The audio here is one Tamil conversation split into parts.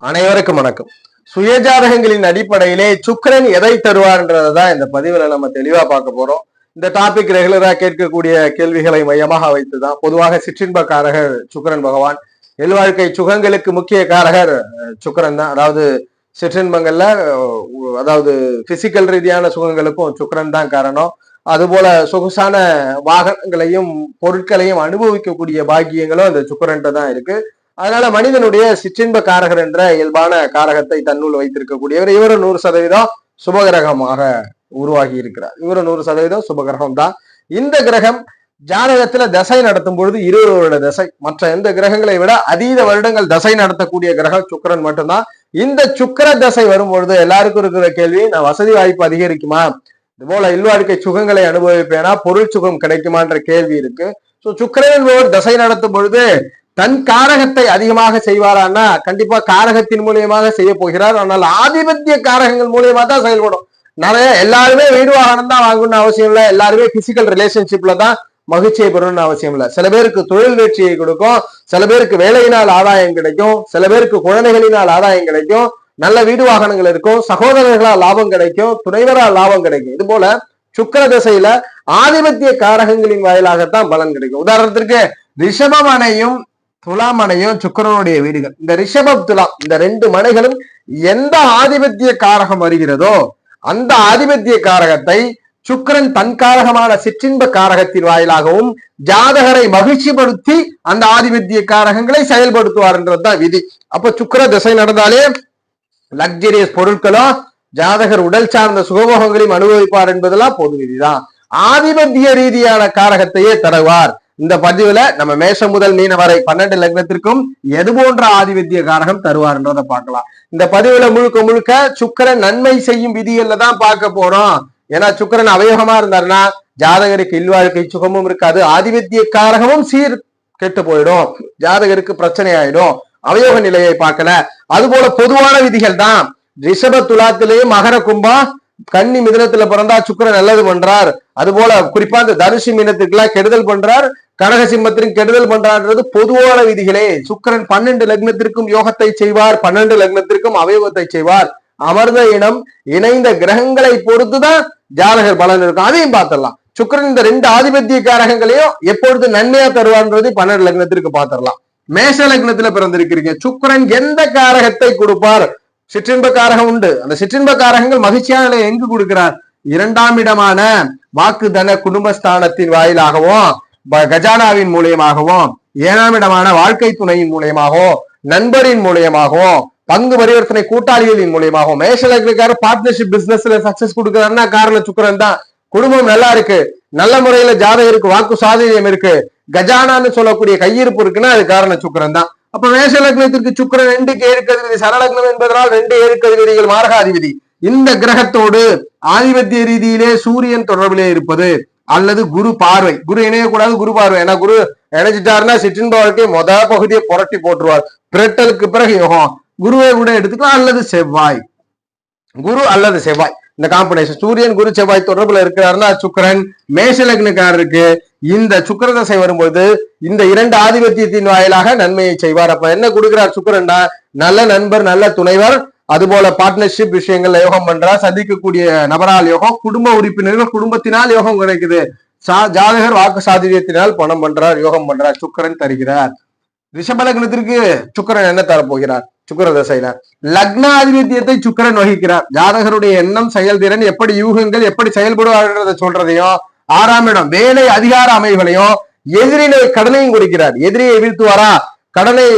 அனைவருக்கும் வணக்கம். சுயஜாதகங்களின் அடிப்படையிலே சுக்கிரன் எதை தருவார்ன்றதான் இந்த பதிவுல நம்ம தெளிவா பார்க்க போறோம். இந்த டாபிக் ரெகுலரா கேட்கக்கூடிய கேள்விகளை மையமாக வைத்துதான். பொதுவாக சிற்றின்ப காரகர் சுக்கிரன் பகவான், எல்வாழ்க்கை சுகங்களுக்கு முக்கிய காரகர் சுக்கிரன் தான். அதாவது சிற்றின்பங்கள்ல அதாவது பிசிக்கல் ரீதியான சுகங்களுக்கும் சுக்கிரன் தான் காரணம். அதுபோல சொகுசான வாகனங்களையும் பொருட்களையும் அனுபவிக்கக்கூடிய பாக்கியங்களும் இந்த சுக்கிரன்ட்ட தான் இருக்கு. அதனால மனிதனுடைய சிற்றின்ப காரகர் என்ற இயல்பான காரகத்தை தன்னுள் வைத்திருக்கக்கூடியவர். இவரு 100% சுபகிரகமாக உருவாகி இருக்கிறார். இவரு 100% சுபகிரகம் தான். இந்த கிரகம் ஜாதகத்துல தசை நடத்தும் பொழுது 20 வருட தசை. மற்ற எந்த கிரகங்களை விட அதீத வருடங்கள் தசை நடத்தக்கூடிய கிரகம் சுக்கிரன் மட்டும்தான். இந்த சுக்கிர தசை வரும்பொழுது எல்லாருக்கும் இருக்கிற கேள்வி, நான் வசதி வாய்ப்பு அதிகரிக்குமா, இது போல இல்வாழ்க்கை சுகங்களை அனுபவிப்பேனா, பொருள் சுகம் கிடைக்குமான்ற கேள்வி இருக்கு. சோ சுக்கிரன் என்பவர் தசை நடத்தும் பொழுது தன் காரகத்தை அதிகமாக செய்வாரான்னா கண்டிப்பா காரகத்தின் மூலியமாக செய்ய போகிறார். ஆனால் ஆதிபத்திய காரகங்கள் மூலியமா தான் செயல்படும். நிறைய எல்லாருமே வீடு வாகனம் தான் வாங்கணும்னு அவசியம் இல்லை. எல்லாருமே பிசிக்கல் ரிலேஷன்ஷிப்ல தான் மகிழ்ச்சியை பெறணும்னு அவசியம் இல்லை. சில பேருக்கு தொழில் வெற்றியை கொடுக்கும், சில பேருக்கு வேலையினால் ஆதாயம் கிடைக்கும், சில பேருக்கு குழந்தைகளினால் ஆதாயம் கிடைக்கும், நல்ல வீடு வாகனங்கள் இருக்கும், சகோதரர்களால் லாபம் கிடைக்கும், துணைவரால் லாபம் கிடைக்கும். இது போல சுக்கிர திசையில ஆதிபத்திய காரகங்களின் வாயிலாகத்தான் பலன் கிடைக்கும். உதாரணத்திற்கு ரிஷபம் அணையும் துலாம் மனையும் சுக்கிரனுடைய வீடுகள். இந்த ரிஷபம் துலாம் இந்த 2 மனைகளும் எந்த ஆதிபத்திய காரகம் வருகிறதோ அந்த ஆதிபத்திய காரகத்தை சுக்கிரன் தன் காரகமான சிற்றின்ப காரகத்தின் வாயிலாகவும் ஜாதகரை மகிழ்ச்சிப்படுத்தி அந்த ஆதிபத்திய காரகங்களை செயல்படுத்துவார் என்றதுதான் விதி. அப்ப சுக்கிர திசை நடந்தாலே லக்ஸரியஸ் பொருட்களும் ஜாதகர் உடல் சார்ந்த சுகபோகங்களையும் அனுபவிப்பார் என்பதெல்லாம் பொது விதிதான். ஆதிபத்திய ரீதியான காரகத்தையே தருவார். இந்த பதிவுல நம்ம மேஷம் முதல் மீன வரை 12 லக்னத்திற்கும் எது போன்ற ஆதிபத்திய காரகம் தருவார்ன்றதை பார்க்கலாம். இந்த பதிவுல முழுக்க முழுக்க சுக்கிரன் நன்மை செய்யும் விதிகள்ல தான் பார்க்க போறோம். ஏன்னா சுக்கிரன் அவயோகமா இருந்தாருன்னா ஜாதகருக்கு இல்வாழ்க்கை சுகமும் இருக்காது, ஆதிபத்திய காரகமும் சீர் கெட்டு போயிடும், ஜாதகருக்கு பிரச்சனை ஆயிடும். அவயோக நிலையை பார்க்கல. அது போல பொதுவான விதிகள் தான். ரிஷப துலாத்திலேயே மகர கும்பம் கன்னி மிதுனத்துல பிறந்தா சுக்கிரன் நல்லது பண்றார். அது போல குறிப்பா இந்த தனுசு மீனத்துக்கு எல்லாம் கெடுதல் பண்றார், கடக சிம்மத்திற்கு கெடுதல் பண்றார்ன்றது பொதுவான விதிகளே. சுக்கிரன் 12 லக்னத்திற்கும் யோகத்தை செய்வார், 12 லக்னத்திற்கும் அவயோகத்தை செய்வார். அமர்ந்த இனம் இணைந்த கிரகங்களை பொறுத்துதான் ஜாதகர் பலன் இருக்கும். அதையும் பார்த்திடலாம். சுக்கிரன் இந்த 2 ஆதிபத்திய காரகங்களையும் எப்பொழுது நன்மையா தருவார்ன்றது 12 லக்னத்திற்கு பார்த்திடலாம். மேஷ லக்னத்துல பிறந்திருக்கிறீங்க, சுக்கிரன் எந்த காரகத்தை கொடுப்பார்? சிற்றின்ப காரகம் உண்டு. அந்த சிற்றின்ப காரகங்கள் மகிழ்ச்சியான எங்கு கொடுக்கிறார்? 2ஆம் இடமான வாக்கு தன குடும்பஸ்தானத்தின் வாயிலாகவும் கஜானாவின் மூலியமாகவும் 7ஆம் இடமான வாழ்க்கை துணையின் மூலியமாகவும் நண்பரின் மூலியமாகவும் பங்கு பரிவர்த்தனை கூட்டாளிகளின் மூலியமாகவும் மேஷ லக்னக்காரர் பார்ட்னர்ஷிப் பிசினஸ்ல சக்சஸ் கொடுக்கிறாருன்னா காரணம் சுக்கிரன் தான். குடும்பம் நல்லா இருக்கு, நல்ல முறையில ஜாதகருக்கு வாக்கு சாதரியம் இருக்கு, கஜானான்னு சொல்லக்கூடிய கையிருப்பு இருக்குன்னா அது காரணம் சுக்கிரன் தான். அப்ப மேஷ லக்னத்திற்கு சுக்கிரன் 2க்கு 7 அதிபதி, சரலக்னம் என்பதனால் 2 7 அதிபதிகள் மாரகாதிபதி. இந்த கிரகத்தோடு ஆதிபத்திய ரீதியிலே சூரியன் தொடர்பிலே இருப்பது அல்லது குரு பார்வை, குரு இணையக்கூடாது, குரு பார்வை. ஏன்னா குரு இணைஞ்சிட்டாருன்னா சிற்றின்ப வாழ்க்கை பகுதியை புரட்டி போட்டுருவார். பிரட்டலுக்கு பிறகு யோகம். குருவை கூட எடுத்துக்கலாம், அல்லது செவ்வாய், குரு அல்லது செவ்வாய் இந்த காம்பினேஷன். சூரியன் குரு செவ்வாய் தொடர்புல இருக்கிறாருன்னா சுக்கிரன் மேஷ லக்னக்காரருக்கு இந்த சுக்கிர தசை வரும்போது இந்த 2 ஆதிபத்தியத்தின் வாயிலாக நன்மையை செய்வார். அப்ப என்ன கொடுக்கிறார் சுக்கிரன்டா? நல்ல நண்பர், நல்ல துணைவர், அதுபோல பார்ட்னர்ஷிப் விஷயங்கள்ல யோகம் பண்றார், சந்திக்கக்கூடிய நபரால் யோகம், குடும்ப உறுப்பினர்கள் குடும்பத்தினால் யோகம் கிடைக்குது, ஜாதகர் வாக்கு சாதுரியத்தினால் பணம் பண்றார், யோகம் பண்றார், சுக்கிரன் தருகிறார். ரிஷப லக்னத்திற்கு சுக்கிரன் என்ன தரப்போகிறார்? சுக்கிர தசையில லக்னாதிபத்தியத்தை சுக்கிரன் வகிக்கிறார். ஜாதகருடைய எண்ணம், செயல்திறன், எப்படி யூகங்கள் எப்படி செயல்படுவார்ன்றதை சொல்றதையும், 6ஆம் இடம் வேலை அதிகார அமைவுகளையும், எதிரினை கடனையும் கொடுக்கிறார். எதிரியை வீழ்த்துவாரா, கடனை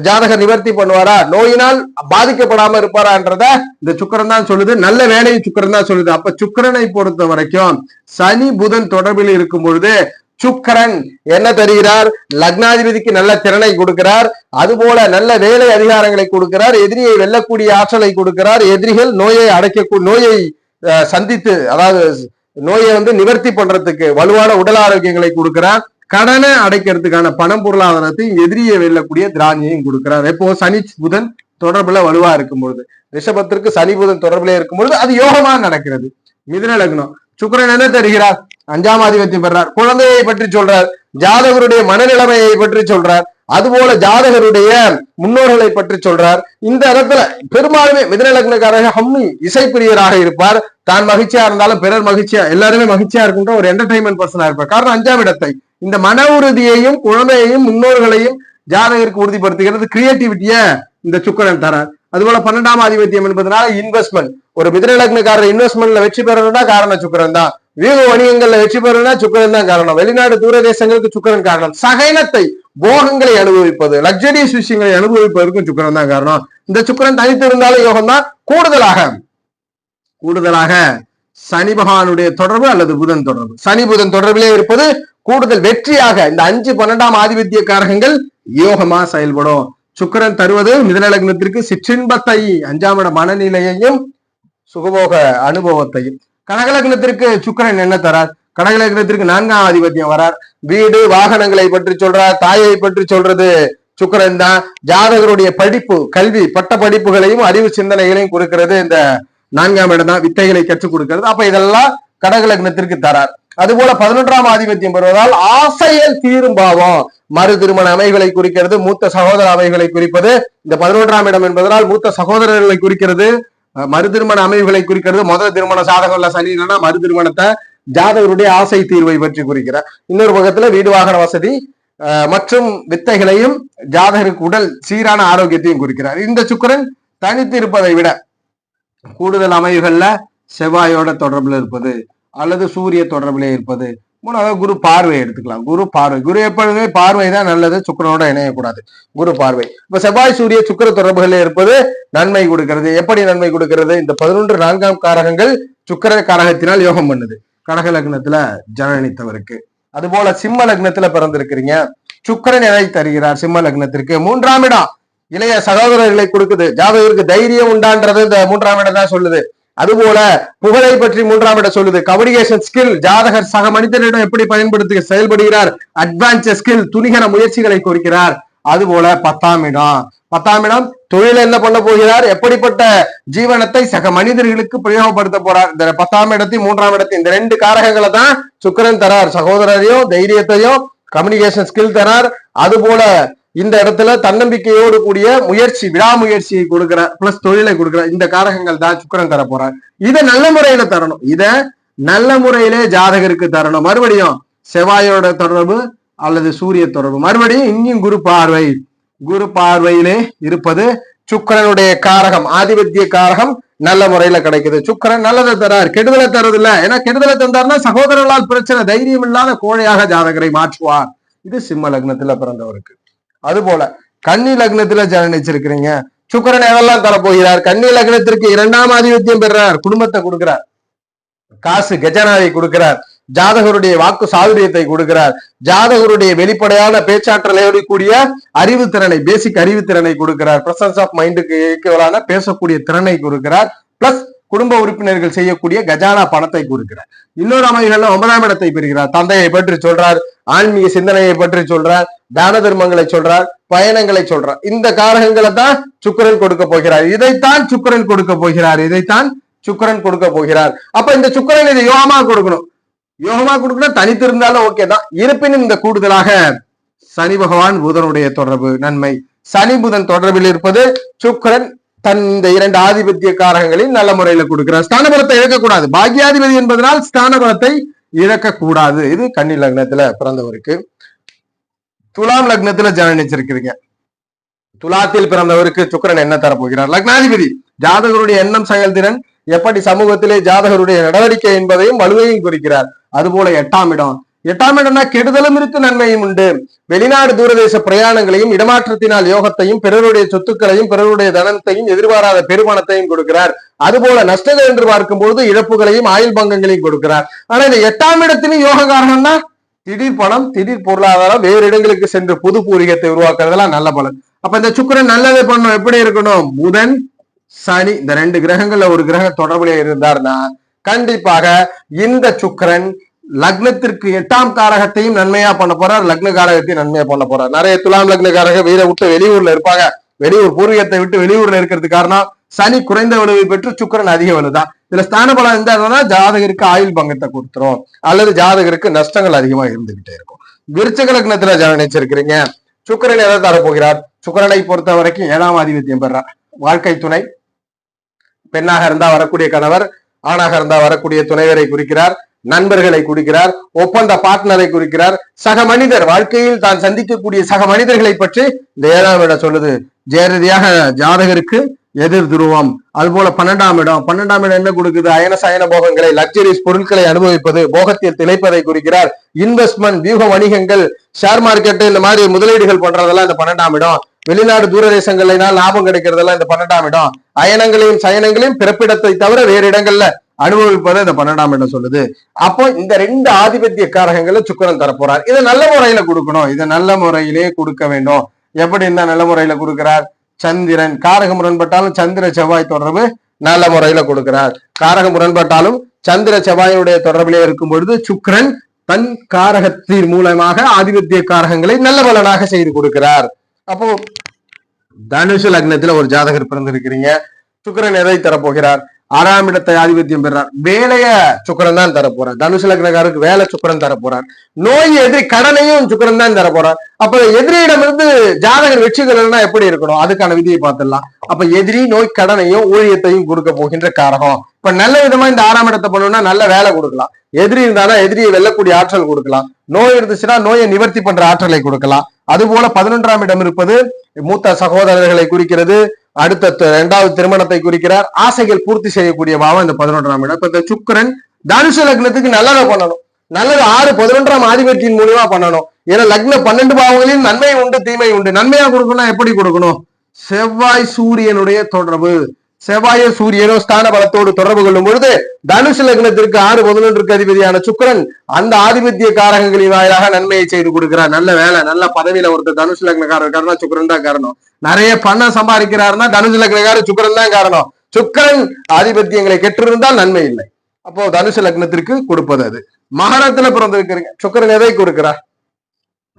ஜாதகர் நிவர்த்தி பண்ணுவாரா, நோயினால் பாதிக்கப்படாம இருப்பாரான்றத இந்த சுக்கிரன் தான் சொல்லுது. நல்ல வேலையை சுக்கிரன் தான் சொல்லுது. அப்ப சுக்கிரனை பொறுத்த வரைக்கும் சனி புதன் தொடர்பில் இருக்கும் பொழுது சுக்கிரன் என்ன தருகிறார்? லக்னாதிபதிக்கு நல்ல திறனை கொடுக்கிறார், அதுபோல நல்ல வேலை அதிகாரங்களை கொடுக்கிறார், எதிரியை வெல்லக்கூடிய ஆற்றலை கொடுக்கிறார், எதிரிகள் நோயை நோயை சந்தித்து அதாவது நோயை நிவர்த்தி பண்றதுக்கு வலுவான உடல் ஆரோக்கியங்களை கொடுக்கிறார், கடனை அடைக்கிறதுக்கான பணம் பொருளாதாரத்தை எதிரியை வெல்லக்கூடிய திராணியையும் கொடுக்கிறார். எப்போ? சனி புதன் தொடர்புல வலுவா இருக்கும் பொழுது. ரிஷபத்திற்கு சனி புதன் தொடர்புல இருக்கும் பொழுது அது யோகமா நடக்கிறது. மிதுன லக்னம் சுக்கிரன் என்ன தருகிறார்? 5ஆம் ஆதிபத்தியம் பெறார், குழந்தையை பற்றி சொல்றார், ஜாதகருடைய மனநிலைமையை பற்றி சொல்றார், அதுபோல ஜாதகருடைய முன்னோர்களை பற்றி சொல்றார். இந்த இடத்துல பெரும்பாலுமே மிதுன லக்னக்காரர்கள் ஹம்மி இசைப்பிரியராக இருப்பார். தான் மகிழ்ச்சியா இருந்தாலும் பிறர் மகிழ்ச்சியா, எல்லாருமே மகிழ்ச்சியா இருக்குன்ற ஒரு என்டர்டைன்மெண்ட் பர்சனா இருப்பார். காரணம் 5ஆம் இடத்தை, இந்த மன உறுதியையும் குழந்தையையும் முன்னோர்களையும் ஜாதகருக்கு உறுதிப்படுத்துகிறது. கிரியேட்டிவிட்டிய இந்த சுக்கிரன் தரார். அதுபோல 12ஆம் ஆதிபத்தியம் என்பதனால இன்வெஸ்ட்மெண்ட், ஒரு மிதுன லக்னக்காரர் இன்வெஸ்ட்மெண்ட்ல வெற்றி பெறணும்னா காரணம் சுக்கிரன் தான். வியூக வணிகங்கள்ல வெற்றி பெறணும்னா சுக்கிரன் தான் காரணம். வெளிநாடு தூரதேசங்களுக்கு சுக்கிரன் காரணம். சகைனத்தை, போகங்களை அனுபவிப்பது, லக்ஸரிஸ் விஷயங்களை அனுபவிப்பதற்கும் சுக்கிரன் தான் காரணம். இந்த சுக்கிரன் தனித்து இருந்தாலும் யோகம் தான். கூடுதலாக சனி பகவானுடைய தொடர்பு அல்லது புதன் தொடர்பு, சனி புதன் தொடர்பிலே இருப்பது கூடுதல் வெற்றியாக இந்த 5, 12ஆம் ஆதிபத்திய காரகங்கள் யோகமா செயல்படும். சுக்கிரன் தருவது மிதுன லக்னத்திற்கு சிற்றின்பத்தை, 5ஆம் இட மனநிலையையும் சுகபோக அனுபவத்தையும். கடகலக்னத்திற்கு சுக்கிரன் என்ன தரார்? கடகலக்னத்திற்கு 4ஆம் ஆதிபத்தியம் வரார். வீடு வாகனங்களை பற்றி சொல்றார். தாயை பற்றி சொல்றது சுக்கிரன் தான். ஜாதகருடைய படிப்பு, கல்வி, பட்ட படிப்புகளையும் அறிவு சிந்தனைகளையும் கொடுக்கிறது இந்த 4ஆம் இடம் தான். வித்தைகளை கற்றுக் கொடுக்கிறது. அப்ப இதெல்லாம் கடகலக்னத்திற்கு தரார். அதுபோல 11ஆம் ஆதிபத்தியம் பெறுவதால் ஆசையில் தீரும் பாவம், மறு திருமண அமைகளை குறிக்கிறது. மூத்த சகோதர அமைகளை குறிப்பது இந்த 11ஆம் இடம் என்பதனால் மூத்த சகோதரர்களை குறிக்கிறது. மறு திருமண அமைவுகளை குறிக்கிறது. முதல் திருமண சாதகம்ல சனி இல்லைன்னா மறு திருமணத்தை, ஜாதகருடைய ஆசை தீர்வை பற்றி குறிக்கிறார். இன்னொரு பக்கத்துல வீடு வாகன வசதி மற்றும் வித்தைகளையும் ஜாதகருக்கு உடல் சீரான ஆரோக்கியத்தையும் குறிக்கிறார். இந்த சுக்கிரன் தனித்து இருப்பதை விட கூடுதல் அமைவுகள்ல செவ்வாயோட தொடர்புல இருப்பது அல்லது சூரிய தொடர்பிலே இருப்பது. மூணாவது குரு பார்வை எடுத்துக்கலாம். குரு பார்வை, குரு எப்பொழுதுமே பார்வை தான் நல்லது, சுக்கிரனோட இணையக்கூடாது. குரு பார்வை. இப்ப செவ்வாய் சூரிய சுக்கிர தொடர்புகளே இருப்பது நன்மை கொடுக்கிறது. எப்படி நன்மை கொடுக்கிறது? இந்த 11 4ஆம் காரகங்கள் சுக்கிர காரகத்தினால் யோகம் பண்ணுது கடக லக்னத்துல ஜனனித்தவருக்கு. அதுபோல சிம்ம லக்னத்துல பிறந்திருக்கிறீங்க, சுக்கிரன் எதை தருகிறார்? சிம்ம லக்னத்திற்கு 3ஆம் இடம் இளைய சகோதரர்களை கொடுக்குது. ஜாதகருக்கு தைரியம் உண்டான்றது இந்த 3ஆம் இடம் தான் சொல்லுது. அதுபோல புகழை பற்றி 3ஆம் இடம் சொல்லுது. கம்யூனிகேஷன் ஸ்கில், ஜாதகர் சக மனிதனிடம் எப்படி பயன்படுத்தி செயல்படுகிறார், அட்வான்ஸ் ஸ்கில், துணிகர முயற்சிகளை குறிக்கிறார். அதுபோல 10ஆம் இடம் தொழில் என்ன பண்ண போகிறார், எப்படிப்பட்ட ஜீவனத்தை சக மனிதர்களுக்கு பிரயோகப்படுத்த போறார். இந்த 10ஆம் இடத்தையும் 3ஆம் இடத்தையும் இந்த 2 காரகங்களை தான் சுக்கிரன் தரார். சகோதரரையும் தைரியத்தையும் கம்யூனிகேஷன் ஸ்கில் தரார். அதுபோல இந்த இடத்துல தன்னம்பிக்கையோடு கூடிய முயற்சி, விடாமுயற்சியை கொடுக்கிறார், பிளஸ் தொழிலை கொடுக்கிறார். இந்த காரகங்கள் தான் சுக்கிரன் தர போறார். இதை நல்ல முறையில தரணும். இத நல்ல முறையிலே ஜாதகருக்கு தரணும். மறுபடியும் செவ்வாயோட தொடர்பு அல்லது சூரிய தொடர்பு, மறுபடியும் இங்கேயும் குரு பார்வையிலே இருப்பது சுக்கிரனுடைய காரகம், ஆதிபத்திய காரகம் நல்ல முறையில கிடைக்குது. சுக்கிரன் நல்லதை தரார், கெடுதலை தரது இல்ல. ஏன்னா கெடுதலை தந்தார்னா சகோதரர்களால் பிரச்சனை, தைரியம் இல்லாத கோழையாக ஜாதகரை மாற்றுவார். இது சிம்ம லக்னத்துல பிறந்தவருக்கு. அதுபோல கன்னி லக்னத்துல ஜனனிச்சிருக்கிறீங்க, சுக்கிரன் எதெல்லாம் தரப்போகிறார்? கன்னி லக்னத்திற்கு 2ஆம் ஆதிபத்தியம் பெறார், குடும்பத்தை கொடுக்கிறார், காசு கஜனாவை கொடுக்கிறார், ஜாதகருடைய வாக்கு சாதுரியத்தை கொடுக்கிறார், ஜாதகருடைய வெளிப்படையான பேச்சாற்றலையோடு கூடிய அறிவு திறனை, பேசிக் அறிவு திறனை கொடுக்கிறார், பிரசன்ஸ் ஆஃப் மைண்டுக்கு ஈக்குவலான பேசக்கூடிய திறனை கொடுக்கிறார், பிளஸ் குடும்ப உறுப்பினர்கள் செய்யக்கூடிய கஜானா பணத்தை கொடுக்கிறார். இன்னொரு அமைகள்ல 9ஆம் இடத்தை பெறுகிறார், தந்தையை பற்றி சொல்றார், ஆன்மீக சிந்தனையை பற்றி சொல்றார், தான தர்மங்களை சொல்றார், பயணங்களை சொல்றார். இந்த காரகங்களை தான் சுக்கிரன் கொடுக்க போகிறார். இதைத்தான் சுக்கிரன் கொடுக்க போகிறார். அப்ப இந்த சுக்கிரன் இதை யோகமா கொடுக்கணும். தனித்து இருந்தாலும் ஓகே தான். இருப்பினும் இந்த கூடுதலாக சனி பகவான் புதனுடைய தொடர்பு நன்மை. சனி புதன் தொடர்பில் இருப்பது சுக்கிரன் தன் இந்த 2 ஆதிபத்திய காரகங்களில் நல்ல முறையில கொடுக்கிறார். ஸ்தானபலத்தை இழக்கக்கூடாது. பாக்யாதிபதி என்பதனால் ஸ்தானபலத்தை இழக்கக்கூடாது. இது கன்னி லக்னத்துல பிறந்தவருக்கு. துலாம் லக்னத்துல ஜனனிச்சிருக்கிறீங்க, துலாத்தில் பிறந்தவருக்கு சுக்கிரன் என்ன தரப்போகிறார்? லக்னாதிபதி ஜாதகருடைய எண்ணம், செயல்திறன், எப்படி சமூகத்திலே ஜாதகருடைய நடவடிக்கை என்பதையும் வலுவையும் குறிக்கிறார். அதுபோல 8ஆம் இடம்னா கெடுதலும் இருக்கு, நன்மையும் உண்டு. வெளிநாடு தூரதேச பிரயாணங்களையும் இடமாற்றத்தினால் யோகத்தையும் பிறருடைய சொத்துக்களையும் பிறருடைய தனத்தையும் எதிர்பாராத பெருமானத்தையும் கொடுக்கிறார். அதுபோல நஷ்டங்கள் என்று பார்க்கும் பொழுது இழப்புகளையும் ஆயுள் பங்கங்களையும் கொடுக்கிறார். ஆனா இந்த 8ஆம் இடத்திலும் யோக காரணம்னா திடீர் பணம், திடீர் பொருளாதாரம், வேறு இடங்களுக்கு சென்று புது பூரிகத்தை உருவாக்குறதெல்லாம் நல்ல பலன். அப்ப இந்த சுக்கிரன் நல்லதை பண்ணும். எப்படி இருக்கணும்? புதன் சனி இந்த 2 கிரகங்கள்ல ஒரு கிரகம் தொடர்புல இருந்தார்னா கண்டிப்பாக இந்த சுக்கிரன் லக்னத்திற்கு 8ஆம் காரகத்தையும் நன்மையா பண்ண போறார், லக்ன காரகத்தையும் நன்மையா பண்ண போறார். நிறைய துலாம் லக்ன காரக வீரை விட்டு வெளியூர்ல இருப்பாங்க. வெளியூர் பூர்வீகத்தை விட்டு வெளியூர்ல இருக்கிறது காரணம் சனி குறைந்த வலுவை பெற்று சுக்கிரன் அதிக வலுதான். இதுல ஸ்தான பலம் இருந்தா ஜாதகருக்கு ஆயுள் பங்கத்தை கொடுத்துரும் அல்லது ஜாதகருக்கு நஷ்டங்கள் அதிகமா இருந்துகிட்டே இருக்கும். விருச்சக லக்னத்துல ஜனனிச்சிருக்கிறீங்க, சுக்கிரன் எதை தரப்போகிறார்? சுக்கிரனை பொறுத்த வரைக்கும் 7ஆம் ஆதிபத்தியம் பெறார். வாழ்க்கை துணை, பெண்ணாக இருந்தா வரக்கூடிய கணவர், ஆணாக இருந்தா வரக்கூடிய துணைவரை குறிக்கிறார், நண்பர்களை குறிக்கிறார், ஒப்பந்த பார்ட்னரை குறிக்கிறார், சக மனிதர், வாழ்க்கையில் தான் சந்திக்கக்கூடிய சக மனிதர்களை பற்றி இந்த 7ஆம் இடம் சொல்லுது. ஜெயரதியாக ஜாதகருக்கு எதிர் துருவம். அதுபோல 12ஆம் இடம் என்ன கொடுக்குது? அயன சயன போகங்களை, லக்ஸரிஸ் பொருட்களை அனுபவிப்பது, போகத்தில் திளைப்பதை குறிக்கிறார். இன்வெஸ்ட்மெண்ட், வியூக வணிகங்கள், ஷேர் மார்க்கெட், இந்த மாதிரி முதலீடுகள் பண்றதெல்லாம் இந்த 12ஆம் இடம். வெளிநாடு தூரதேசங்கள்லாம் லாபம் கிடைக்கிறதெல்லாம் இந்த 12ஆம் இடம். அயனங்களையும் சயனங்களையும் பிறப்பிடத்தை தவிர வேறு இடங்கள்ல அனுபவிப்பதை இந்த 12ஆம் இடம் சொல்லுது. அப்போ இந்த 2 ஆதிபத்திய காரகங்களை சுக்கிரன் தரப்போறார். இதை நல்ல முறையில கொடுக்கணும், இதை நல்ல முறையிலே கொடுக்க வேண்டும். எப்படி இருந்தா நல்ல முறையில கொடுக்கிறார்? சந்திரன் காரக முரண்பட்டாலும் சந்திர செவ்வாய் தொடர்பு நல்ல முறையில கொடுக்கிறார். காரக முரண்பட்டாலும் சந்திர செவ்வாயுடைய தொடர்பிலே இருக்கும் பொழுது சுக்கிரன் தன் காரகத்தின் மூலமாக ஆதிபத்திய காரகங்களை நல்ல பலனாக செய்து கொடுக்கிறார். அப்போ தனுசு லக்னத்துல ஒரு ஜாதகர் பிறந்திருக்கிறீங்க. சுக்கிரன் எதை தரப்போகிறார்? 6ஆம் இடத்தை ஆதிபத்தியம் பெறார். வேலைய சுக்கிரன் தான் தரப்போறார். தனுசு லக்னக்காரருக்கு வேலை சுக்கிரன் தரப்போறார். நோய் எதிரி கடனையும் சுக்கிரன் தான் தரப்போறார். அப்ப எதிரியிடமிருந்து ஜாதகர் வெற்றி பெறணும்னா எப்படி இருக்கணும்? அதுக்கான விதியை பார்த்துடலாம். அப்ப எதிரி நோய் கடனையும் ஊழியத்தையும் கொடுக்க போகின்ற காரகம். இப்ப நல்ல விதமா இந்த 6ஆம் இடத்தை பண்ணணும்னா நல்ல வேலை கொடுக்கலாம். எதிரி இருந்தாலும் எதிரியை வெல்லக்கூடிய ஆற்றல் கொடுக்கலாம். நோய் இருந்துச்சுன்னா நோயை நிவர்த்தி பண்ற ஆற்றலை கொடுக்கலாம். அதுபோல 11ஆம் இடம் இருப்பது மூத்த சகோதரர்களை குறிக்கிறது. அடுத்த 2வது திருமணத்தை குறிக்கிறார். ஆசைகள் பூர்த்தி செய்யக்கூடிய பாவம் இந்த 11ஆம் இடம். இப்ப இந்த சுக்கிரன் தனுசு லக்னத்துக்கு நல்லதை பண்ணணும். நல்லது 6 11ஆம் ஆதிபத்தியின் மூலியமா பண்ணணும். ஏன்னா லக்ன 12 பாவங்களில் நன்மை உண்டு, தீமை உண்டு. நன்மையா கொடுக்கணும், எப்படி கொடுக்கணும்? செவ்வாய் சூரியனுடைய தொடர்பு, செவ்வாய சூரியனோ ஸ்தான பலத்தோடு தொடர்பு கொள்ளும் பொழுது தனுசு லக்னத்திற்கு 6 11க்கு அதிபதியான சுக்கிரன் அந்த ஆதிபத்திய காரகங்களின் வாயிலாக நன்மையை செய்து கொடுக்கிறார். நல்ல வேலை, நல்ல பதவியில ஒருத்தர் தனுசு லக்னக்காரர் இருக்காருன்னா சுக்கிரன் தான் காரணம். நிறைய பணம் சம்பாதிக்கிறாருன்னா தனுசு லக்னக்காரர் சுக்கிரன் தான் காரணம். சுக்கிரன் ஆதிபத்தியங்களை கெட்டிருந்தால் நன்மை இல்லை. அப்போ தனுசு லக்னத்திற்கு கொடுப்பது அது. மகரத்துல பிறந்திருக்கிறீங்க. சுக்கிரன் எதை கொடுக்கிறார்?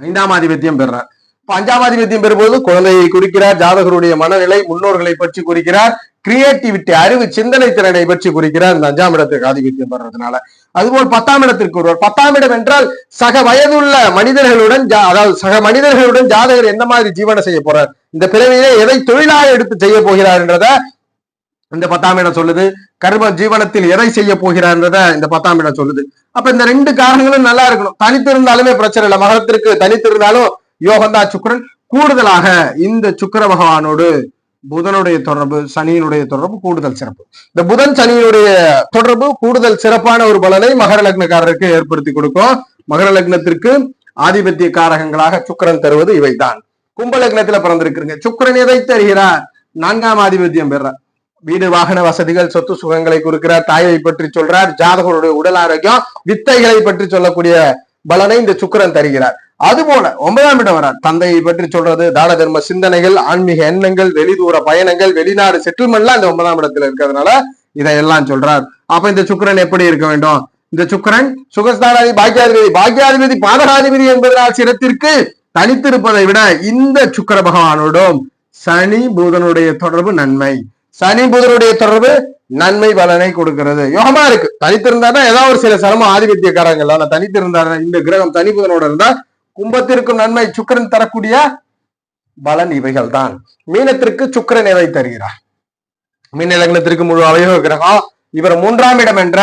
5ஆம் ஆதிபத்தியம் பெறார். 5ஆம் ஆதிபத்தியம் பெறும்போது குழந்தையை குறிக்கிறார். ஜாதகருடைய மனநிலை, முன்னோர்களை பற்றி குறிக்கிறார். கிரியேட்டிவிட்டி, அறிவு, சிந்தனை திறனை பற்றி குறிக்கிறார் இந்த 5ஆம் இடத்துக்கு ஆதிபத்தியம் பெறதுனால. அதுபோல் 10ஆம் இடத்திற்கு ஒருவர். 10ஆம் இடம் என்றால் சக வயதுள்ள மனிதர்களுடன், அதாவது சக மனிதர்களுடன் ஜாதகர் எந்த மாதிரி ஜீவனம் செய்ய போறார், இந்த பிறவியிலே எதை தொழிலாக எடுத்து செய்ய போகிறார் என்றத இந்த 10ஆம் இடம் சொல்லுது. கர்ம ஜீவனத்தில் எதை செய்ய போகிறார்ன்றத இந்த 10ஆம் இடம் சொல்லுது. அப்ப இந்த 2 காரணங்களும் நல்லா இருக்கணும். தனித்திருந்தாலுமே பிரச்சனை இல்லை. மகரத்திற்கு தனித்திருந்தாலும் யோகந்தா சுக்கிரன். கூடுதலாக இந்த சுக்கிர பகவானோடு புதனுடைய தொடர்பு, சனியினுடைய தொடர்பு கூடுதல் சிறப்பு. இந்த புதன் சனியினுடைய தொடர்பு கூடுதல் சிறப்பான ஒரு பலனை மகர லக்னக்காரருக்கு ஏற்படுத்தி கொடுக்கும். மகர லக்னத்திற்கு ஆதிபத்திய காரகங்களாக சுக்கிரன் தருவது இவைதான். கும்ப லக்னத்துல பிறந்திருக்கிறீங்க. சுக்கிரன் எதை தருகிறார்? 4ஆம் ஆதிபத்தியம் பெறார். வீடு, வாகன வசதிகள், சொத்து சுகங்களை கொடுக்கிறார். தாயை பற்றி சொல்றார். ஜாதகருடைய உடல் ஆரோக்கியம், வித்தைகளை பற்றி சொல்லக்கூடிய பலனை இந்த சுக்கிரன் தருகிறார். அதுபோல 9ஆம் இடம் வரார். தந்தையை பற்றி சொல்றது, தான தர்ம சிந்தனைகள், ஆன்மீக எண்ணங்கள், வெளிதூர பயணங்கள், வெளிநாடு செட்டில்மெண்ட்லாம் இந்த 9ஆம் இடத்துல இருக்கிறதுனால இதையெல்லாம் சொல்றார். அப்ப இந்த சுக்கிரன் எப்படி இருக்க வேண்டும்? இந்த சுக்கிரன் சுகஸ்தானாதிபதி, பாக்கியாதிபதி, பாதகாதிபதி என்பதனால் சிரத்திற்கு தனித்திருப்பதை விட இந்த சுக்கிர பகவானோடும் சனி புதனுடைய தொடர்பு நன்மை. சனி புதனுடைய தொடர்பு நன்மை பலனை கொடுக்கிறது. யோகமா இருக்கு. தனித்திருந்தாருன்னா ஏதாவது ஒரு சில சிரமம் ஆதிபத்திய காரங்கள். ஆனா தனித்திருந்தாரு இந்த கிரகம் தனி புதனோட இருந்தா கும்பத்திற்கும் நன்மை, சுக்கிரன் தரக்கூடிய பலன் இவைகள் தான். மீனத்திற்கு சுக்கிரன் எதை தருகிறார்? மீன லக்னத்திற்கு முழு அவயோக கிரகம். இவர் 3ஆம் இடம் என்ற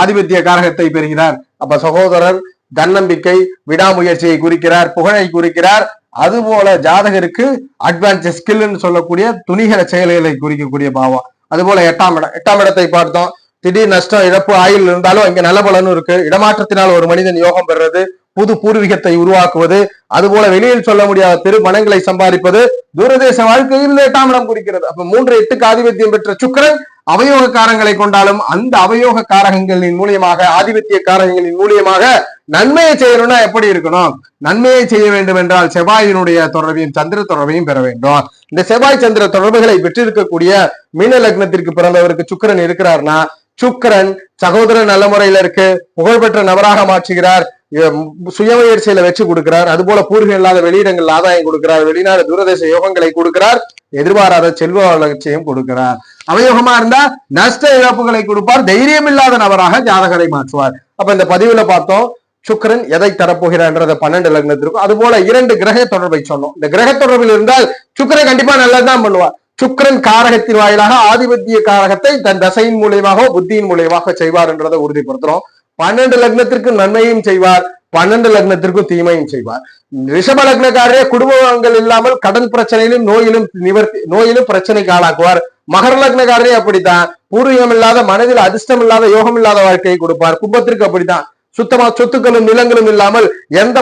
ஆதிபத்திய காரகத்தை பெறுகிறார். அப்ப சகோதரர், தன்னம்பிக்கை, விடாமுயற்சியை குறிக்கிறார், புகழை குறிக்கிறார். அதுபோல ஜாதகருக்கு அட்வான்ஸ் ஸ்கில்னு சொல்லக்கூடிய துணிகர செயல்களை குறிக்கக்கூடிய பாவம். அதுபோல 8ஆம் இடத்தை பார்த்தோம். திடீர் நஷ்டம், இழப்பு, ஆயுள் இருந்தாலும் இங்க நல்ல பலனும் இருக்கு. இடமாற்றத்தினால் ஒரு மனிதன் யோகம் பெறுறது, புது பூர்வீகத்தை உருவாக்குவது, அதுபோல வெளியில் சொல்ல முடியாத திருமணங்களை சம்பாதிப்பது, தூரதேச வாழ்க்கையில் 8ஆம் இடம் குறிக்கிறது. அப்ப 3 8க்கு ஆதிபத்தியம் பெற்ற சுக்கிரன் அவயோக காரங்களை கொண்டாலும் அந்த அவயோக காரகங்களின் மூலியமாக, ஆதிபத்திய காரகங்களின் மூலியமாக நன்மையை செய்யணும்னா எப்படி இருக்கணும்? நன்மையை செய்ய வேண்டும் என்றால் செவ்வாயினுடைய தொடர்பையும் சந்திர தொடர்பையும் பெற வேண்டும். இந்த செவ்வாய் சந்திர தொடர்புகளை பெற்றிருக்கக்கூடிய மீன லக்னத்திற்கு பிறந்தவருக்கு சுக்கிரன் இருக்கிறார்னா, சுக்கிரன் சகோதரன் நல்ல முறையில இருக்கு, புகழ்பெற்ற நபராக மாற்றுகிறார், சுயமுயற்சியில வெற்றி கொடுக்கிறார். அதுபோல பூர்வீகம் இல்லாத வெளியிடங்கள் ஆதாயம் கொடுக்கிறார், வெளிநாடு தூரதேச யோகங்களை கொடுக்கிறார், எதிர்பாராத செல்வ வளர்ச்சியும் கொடுக்கிறார். அவயோகமா இருந்தா நஷ்ட இழப்புகளை கொடுப்பார், தைரியம் இல்லாத நபராக ஜாதகரை மாற்றுவார். அப்ப இந்த பதிவுல பார்த்தோம், சுக்கிரன் எதை தரப்போகிறான்றத 12 லக்னத்திற்கும். அது போல 2 கிரக தொடர்பை சொன்னோம். இந்த கிரக தொடர்பில் இருந்தால் சுக்கிரன் கண்டிப்பா நல்லதுதான் பண்ணுவார். சுக்கிரன் காரகத்தின் வாயிலாக ஆதிபத்திய காரகத்தை தன் தசையின் மூலியமாக புத்தியின் மூலியமாக செய்வார் என்றதை உறுதிப்படுத்துறோம். 12 லக்னத்திற்கு நன்மையும் செய்வார், 12 லக்னத்திற்கும் தீமையும் செய்வார். ரிஷப லக்னக்காரரே குடும்பங்கள் இல்லாமல் கடன் பிரச்சனையிலும் நோயிலும் பிரச்சனைக்கு ஆளாக்குவார். மகர லக்னக்காரரே அப்படித்தான், பூர்வீகம் இல்லாத மனதில் அதிர்ஷ்டம் இல்லாத யோகம் இல்லாத வாழ்க்கையை கொடுப்பார். கும்பத்திற்கு அப்படித்தான், சுத்தமா சொத்துக்களும் நிலங்களும் இல்லாமல் எந்த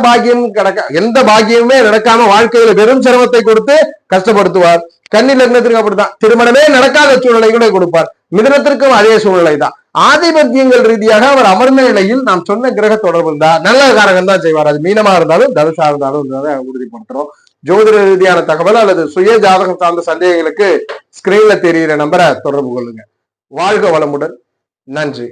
பாக்கியமுமே நடக்காம வாழ்க்கையில பெரும் சிரமத்தை கொடுத்து கஷ்டப்படுத்துவார். கன்னி லக்னத்திற்கு அப்படித்தான், திருமணமே நடக்காத சூழ்நிலை கூட கொடுப்பார். மிதுனத்திற்கும் அதே சூழ்நிலை தான். ஆதிபத்தியங்கள் ரீதியாக அவர் அமர்ந்த நிலையில் நாம் சொன்ன கிரக தொடர்பு இருந்தா நல்ல காரகம் தான் செய்வார். அது மீனமா இருந்தாலும் தனுஷா இருந்தாலும் உறுதிப்படுத்துறோம். ஜோதிட ரீதியான தகவல் அல்லது சுய ஜாதகம் சார்ந்த சந்தேகங்களுக்கு ஸ்கிரீன்ல தெரிகிற நம்பரை தொடர்பு கொள்ளுங்க. வாழ்க வளமுடன். நன்றி.